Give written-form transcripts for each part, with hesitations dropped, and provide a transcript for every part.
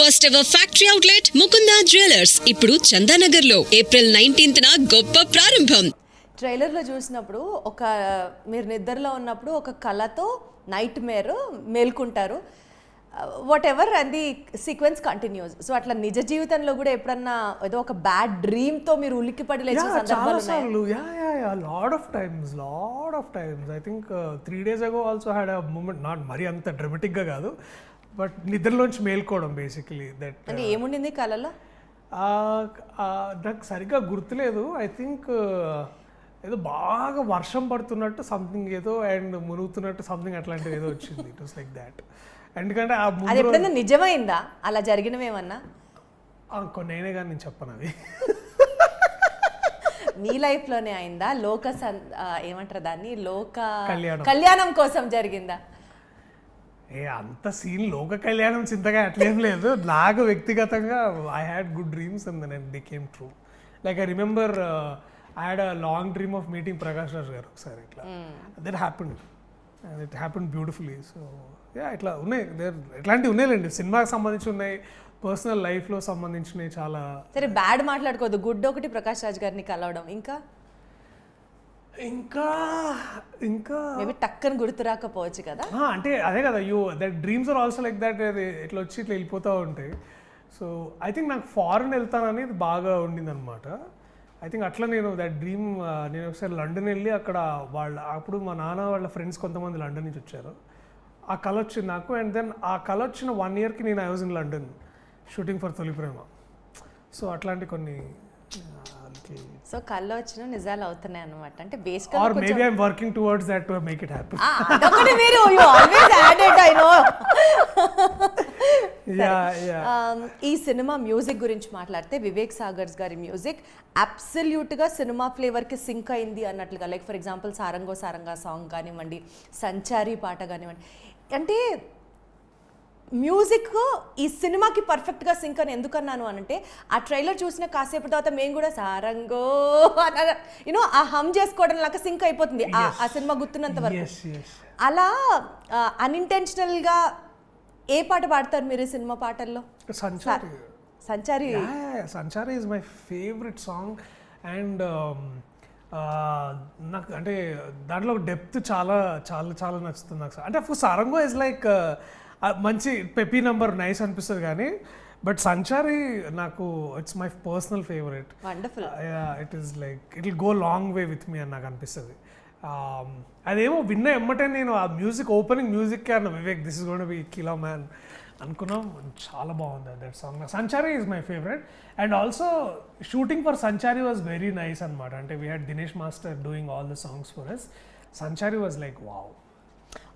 First ever factory outlet Mukunda jewellers ఇప్పుడు చందానగర్ లో April 19th గొప్ప ప్రారంభం. ట్రైలర్లో చూసినప్పుడు మీరు నిద్రలో ఉన్నప్పుడు ఒక కళతో నైట్ మేల్కుంటారు, వాట్ ఎవర్ అది సీక్వెన్స్ కంటిన్యూస్. సో అట్లా నిజ జీవితంలో కూడా ఎప్పుడన్నా ఏదో ఒక బ్యాడ్ డ్రీమ్తో మీరు ఉలిక్కిపడి లేచిన సందర్భాలు ఉన్నాయా? Lot of times. I think 3 days ago also had a moment, not మరి అంత డ్రమాటిక్గా కాదు, బట్ నిద్రలోంచి మేల్కోవడం బేసికలీ. దట్ అంటే ఏముండింది కళలో? నాకు సరిగ్గా గుర్తులేదు. ఐ థింక్ ఏదో బాగా వర్షం పడుతున్నట్టు సంథింగ్ ఏదో అండ్ మునుగుతున్నట్టు సంథింగ్ అట్లాంటిది ఏదో వచ్చింది. It was like that. ఎందుకంటే అది ఎప్పుడైనా నిజమైందా అలా జరిగినవేమన్నా? నేనే కానీ నేను చెప్పను అది. నీ లైఫ్లోనే అయిందా? ఏమంటారు దాన్ని, కళ్యాణం కోసం జరిగిందా? అంత సీన్ లోక కళ్యాణం చింతగా అట్లేం లేదు. నాకు వ్యక్తిగతంగా I had good dreams and then they came true. Like I remember I had a long dream of meeting Prakash Raj గారు ఒకసారి. ఇట్లా that happened and it happened beautifully. So ఇట్లా ఉన్నాయి, ఇట్లాంటివి ఉన్నాయిలేండి. సినిమాకి సంబంధించి ఉన్నాయి, పర్సనల్ లైఫ్లో సంబంధించినవి చాలా. సరే బ్యాడ్ మాట్లాడుకోవద్దు, గుడ్ ఒకటి ప్రకాష్ రాజ్ గారిని కలవడం. ఇంకా మేబీ టక్కని గుర్తు రాకపోవచ్చు కదా. అంటే అదే కదా, that dreams are also like that. ఇట్లా వచ్చి ఇట్లా వెళ్ళిపోతూ ఉంటాయి. సో ఐ థింక్ నాకు ఫారెన్ వెళ్తానని బాగా ఉండింది అనమాట. ఐ థింక్ అట్లా నేను దట్ డ్రీమ్, నేను ఒకసారి లండన్ వెళ్ళి అక్కడ అప్పుడు మా నాన్న వాళ్ళ ఫ్రెండ్స్ కొంతమంది లండన్ నుంచి వచ్చారు. ఆ కళ వచ్చింది నాకు. అండ్ దెన్ ఆ కళ వచ్చిన 1 yearకి నేను I was in London shooting for తొలి ప్రేమ. సో అట్లాంటి కొన్ని సో కళ్ళు వచ్చిన నిజాలు అవుతున్నాయి అన్నమాట. అంటే or maybe I'm working towards that to make it happen. అదొకటి మీరు you always add it, I know. ఈ సినిమా మ్యూజిక్ గురించి మాట్లాడితే వివేక్ సాగర్స్ గారి మ్యూజిక్ అబ్సల్యూట్గా సినిమా ఫ్లేవర్కి సింక్ అయింది అన్నట్లుగా. లైక్ ఫర్ ఎగ్జాంపుల్ సారంగో సారంగా సాంగ్ కానివ్వండి, సంచారి పాట కానివ్వండి. అంటే మ్యూజిక్ ఈ సినిమాకి పర్ఫెక్ట్గా సింక్ అని ఎందుకన్నాను అనంటే, ఆ ట్రైలర్ చూసిన కాసేపు తర్వాత మేము కూడా సారంగో యూనో ఆ హమ్ చేసుకోవడం లాగా సింక్ అయిపోతుంది ఆ సినిమా గుర్తున్నంత వరకు. అలా అన్ఇంటెన్షనల్గా ఏ పాట పాడతారు మీరు ఈ సినిమా పాటల్లో? Sanchari is my favourite song. And నాకు అంటే దాంట్లో డెప్త్ చాలా చాలా చాలా నచ్చుతుంది నాకు. అంటే అఫ్కోర్స్ సారంగో ఇస్ లైక్ మంచి పెపీ నంబర్, నైస్ అనిపిస్తుంది. కానీ బట్ సంచారి నాకు it's my personal favourite. Wonderful. It is like it will go long way with me అని నాకు అనిపిస్తుంది. అదేమో విన్న ఎమ్మటే నేను ఆ మ్యూజిక్, ఓపెనింగ్ మ్యూజిక్కే అన్న Vivek this is gonna be kilo man అనుకున్నాం. చాలా బాగుంది that song. Sanchari is my favourite. And also shooting for Sanchari was very nice అనమాట. అంటే we had Dinesh master doing all the songs for us. Sanchari was like wow.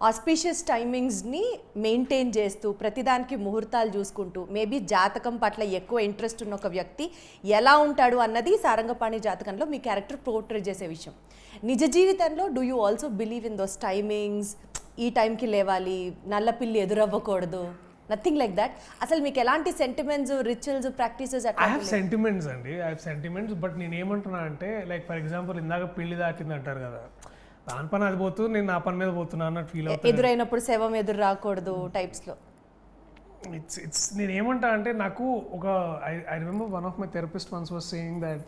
Auspicious టైమింగ్స్ని maintain చేస్తూ ప్రతిదానికి ముహూర్తాలు చూసుకుంటూ మేబీ జాతకం పట్ల ఎక్కువ ఇంట్రెస్ట్ ఉన్న ఒక వ్యక్తి ఎలా ఉంటాడు అన్నది సారంగపాణి జాతకంలో మీ క్యారెక్టర్ పోర్ట్రే చేసే విషయం. నిజ జీవితంలో do you also believe in those timings? ఈ టైంకి లేవాలి, నల్లపిల్లి ఎదురవ్వకూడదు, నథింగ్ లైక్ దాట్. అసలు మీకు ఎలాంటి sentiments, rituals, practices? I have sentiments అండి, ఐ హావ్ సెంటిమెంట్స్. బట్ నేను ఏమంటున్నా అంటే, లైక్ ఫర్ ఎగ్జాంపుల్ ఇందాక పెళ్లి దాటింది అంటారు కదా, దాని పని అది పోతూ నేను నా పని మీద పోతున్నా అన్నట్టు ఫీల్ అవుతుంది. ఎదురైనప్పుడు శవం ఎదురు రాకూడదు టైప్స్లో. ఇట్స్ నేను ఏమంటా అంటే, నాకు ఒక I remember one of my therapist once was saying that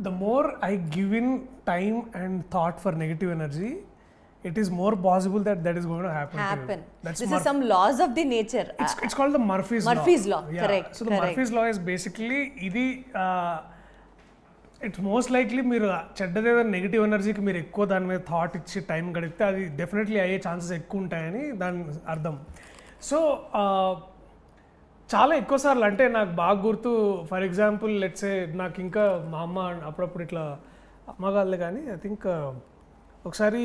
the more I give in time and thought for negative energy, it is more possible that is going to happen. This is some laws of the nature. It's called the Murphy's law. Yeah. Correct. So the Murphy's law is basically ఇది it's most likely మీరు చెడ్డదేదైనా negative ఎనర్జీకి మీరు ఎక్కువ దాని మీద thought ఇచ్చి time గడిపితే అది డెఫినెట్లీ అయ్యే ఛాన్సెస్ ఎక్కువ ఉంటాయని దాని అర్థం. సో చాలా ఎక్కువ సార్లు, అంటే నాకు బాగా గుర్తు, ఫర్ ఎగ్జాంపుల్ లెట్సే నాకు ఇంకా మా అమ్మ అప్పుడప్పుడు ఇట్లా అమ్మగాళ్ళే కానీ ఐ థింక్ ఒకసారి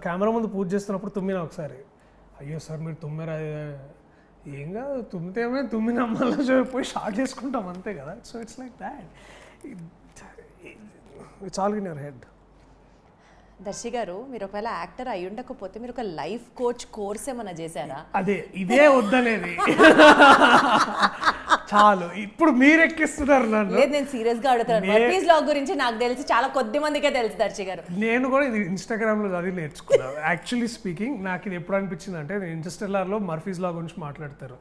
కెమెరా ముందు పూజ చేస్తున్నప్పుడు తుమ్మినా ఒకసారి. అయ్యో సార్ మీరు తుమ్మారా? ఏం కాదు, తుమ్మితే ఏమైనా, తుమ్మిన అమ్మలో పోయి షార్ట్ చేసుకుంటాం అంతే కదా. So it's like that, it's all in your head. Darshi గారు, మీరు ఒకవేళ యాక్టర్ అయి ఉండకపోతే మీరు ఒక లైఫ్ కోచ్ కోర్స్ ఏమైనా చేశారా? అదే ఇదే వద్దనేది. చాలు, ఇప్పుడు మీరు ఎక్కిస్తున్నారు నన్ను. లేదు, నేను సీరియస్ గా అడుగుతాను. మర్ఫీస్ లా గురించి నాకు తెలిసి చాలా కొద్ది మందికే తెలుసు దర్శి గారు. నేను కూడా ఇది ఇన్స్టాగ్రామ్ లో చదివి నేర్చుకున్నాను. యాక్చువల్లీ స్పీకింగ్ నాకు ఇది ఎప్పుడు అనిపించింది అంటే, ఇంటర్స్టెల్లార్ లో మర్ఫీస్ లా గురించి మాట్లాడతారు.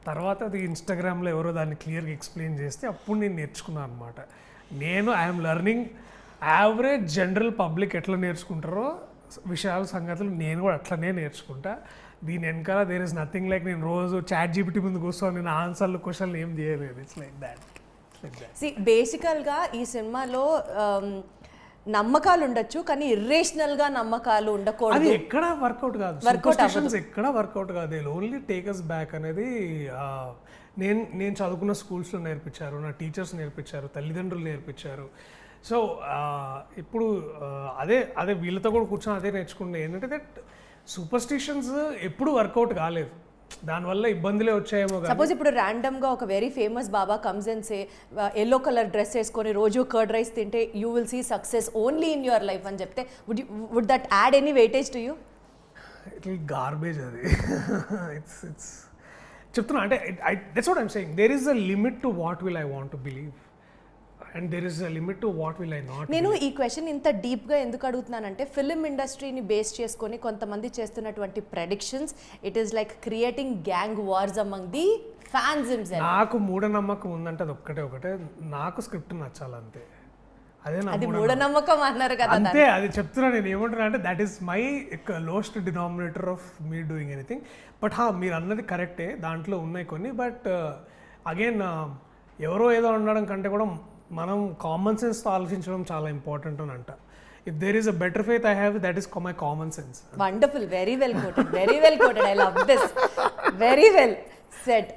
తర్వాత అది ఇన్స్టాగ్రామ్లో ఎవరో దాన్ని క్లియర్గా ఎక్స్ప్లెయిన్ చేస్తే అప్పుడు నేను నేర్చుకున్నాను అనమాట. నేను I'm learning average general public ఎట్లా నేర్చుకుంటారో విషయాలు సంగతులు నేను కూడా అట్లనే నేర్చుకుంటా. దీని వెనకాల దేర్ ఇస్ నథింగ్ లైక్ నేను రోజు చాట్ జీపీటీ ముందు కూర్చొని నేను ఆన్సర్లు క్వశ్చన్లు ఏం చేయలేదు. It's like that. బేసికల్గా ఈ సినిమాలో నమ్మకాలు ఉండొచ్చు, కానీ ఇర్రేషనల్గా నమ్మకాలు ఉండకూడదు. అది ఎక్కడ వర్కౌట్ కాదు, సూపర్స్టిషన్స్ ఎక్కడ వర్కౌట్ కాదు. They only take us back అనేది నేను చదువుకున్న స్కూల్స్లో నేర్పించారు, నా టీచర్స్ నేర్పించారు, తల్లిదండ్రులు నేర్పించారు. సో ఇప్పుడు అదే వీళ్ళతో కూడా కూర్చొని అదే నేర్చుకుంటే ఏంటంటే దట్ సూపర్స్టిషన్స్ ఎప్పుడు వర్కౌట్ కాలేదు, దానివల్ల ఇబ్బందులే వచ్చాయేమో. సపోజ్ ఇప్పుడు ర్యాండమ్ గా ఒక very famous baba comes and say yellow colour dress వేసుకొని రోజు కర్డ్ రైస్ తింటే you will see success only in your life అని చెప్తే would that add any weightage to you? It will garbage అది. ఇట్స్ చెప్తున్నా అంటే that's what I'm saying. There is a limit to what will I want to believe and there is a limit to what will I not. నేను ఈ question ఇంత డీప్గా ఎందుకు అడుగుతున్నానంటే film ఇండస్ట్రీని base చేసుకొని కొంతమంది చేస్తున్నటువంటి predictions it is like creating gang wars among the fans himself. నాకు మూఢనమ్మకం ఉందంటే అది ఒకటే నాకు స్క్రిప్ట్ నచ్చాలంతే. అది మూఢనమ్మకం అన్నారు కదా. అంతే, అది చెప్తున్నా. నేను ఏమంటున్నా అంటే that is my lowest denominator of me doing anything. But మీరు అన్నది కరెక్టే, దాంట్లో ఉన్నాయి కొన్ని. బట్ అగైన్ ఎవరో ఏదో అనడం కంటే కూడా మనం కామన్ సెన్స్తో ఆలోచించడం చాలా ఇంపార్టెంట్ అని అంట. If there is a better faith I have, that is my common sense. Wonderful, very well quoted, very well quoted. I love this, very well said,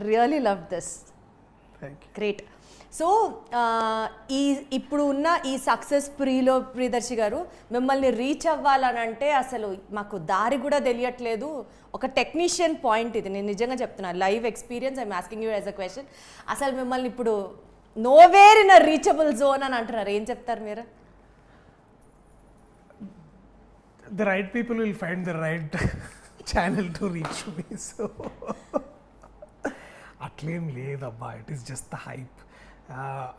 really love this, great. So ఇప్పుడు ఉన్న ఈ success ప్రీలో Priyadarshi గారు మిమ్మల్ని reach అవ్వాలని అంటే అసలు మాకు దారి కూడా తెలియట్లేదు. ఒక టెక్నీషియన్ పాయింట్ ఇది, నేను నిజంగా చెప్తున్నాను, live experience. I'm asking you as a question. అసలు మిమ్మల్ని ఇప్పుడు nowhere in a reachable zone అని అంటున్నారు, ఏం చెప్తారు మీరు? The right people will find the right channel to reach me. So అట్లేం లేదబ్బా, it is just the hype.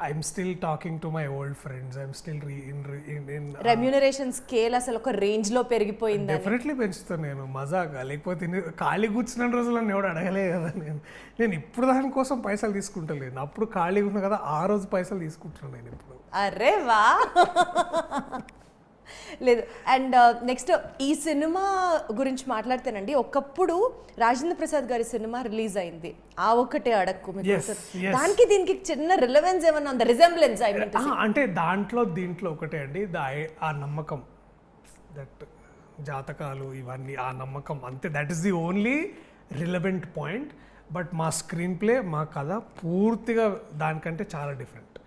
I'm still talking to my old friends. I'm still remuneration scale అసలు ఒక range లో పెరిగిపోయింది. డెఫినెట్లీ పెంచుతాను నేను, మజాగా. లేకపోతే ఖాళీ కూర్చున్న రోజులు నన్ను ఎవడు అడగలే కదా. నేను ఇప్పుడు దానికోసం పైసలు తీసుకుంటలేను. అప్పుడు ఖాళీగా ఉన్నా కదా, ఆ రోజు పైసలు తీసుకుంటున్నాను నేను ఇప్పుడు. అరే వా. లేదు. అండ్ నెక్స్ట్ ఈ సినిమా గురించి మాట్లాడితేనండి, ఒకప్పుడు రాజేంద్ర ప్రసాద్ గారి సినిమా రిలీజ్ అయింది, ఆ ఒక్కటే అడక్కు. దానికి దీనికి చిన్న రిలవెన్స్ ఏమన్నా ఉందా, రిజెంబ్లెన్స్? అంటే దీంట్లో ఒకటే అండి, ఆ నమ్మకం, దట్ జాతకాలు ఇవన్నీ, ఆ నమ్మకం అంతే. That is the only relevant point. But మా స్క్రీన్ ప్లే, మా కథ పూర్తిగా దానికంటే చాలా డిఫరెంట్.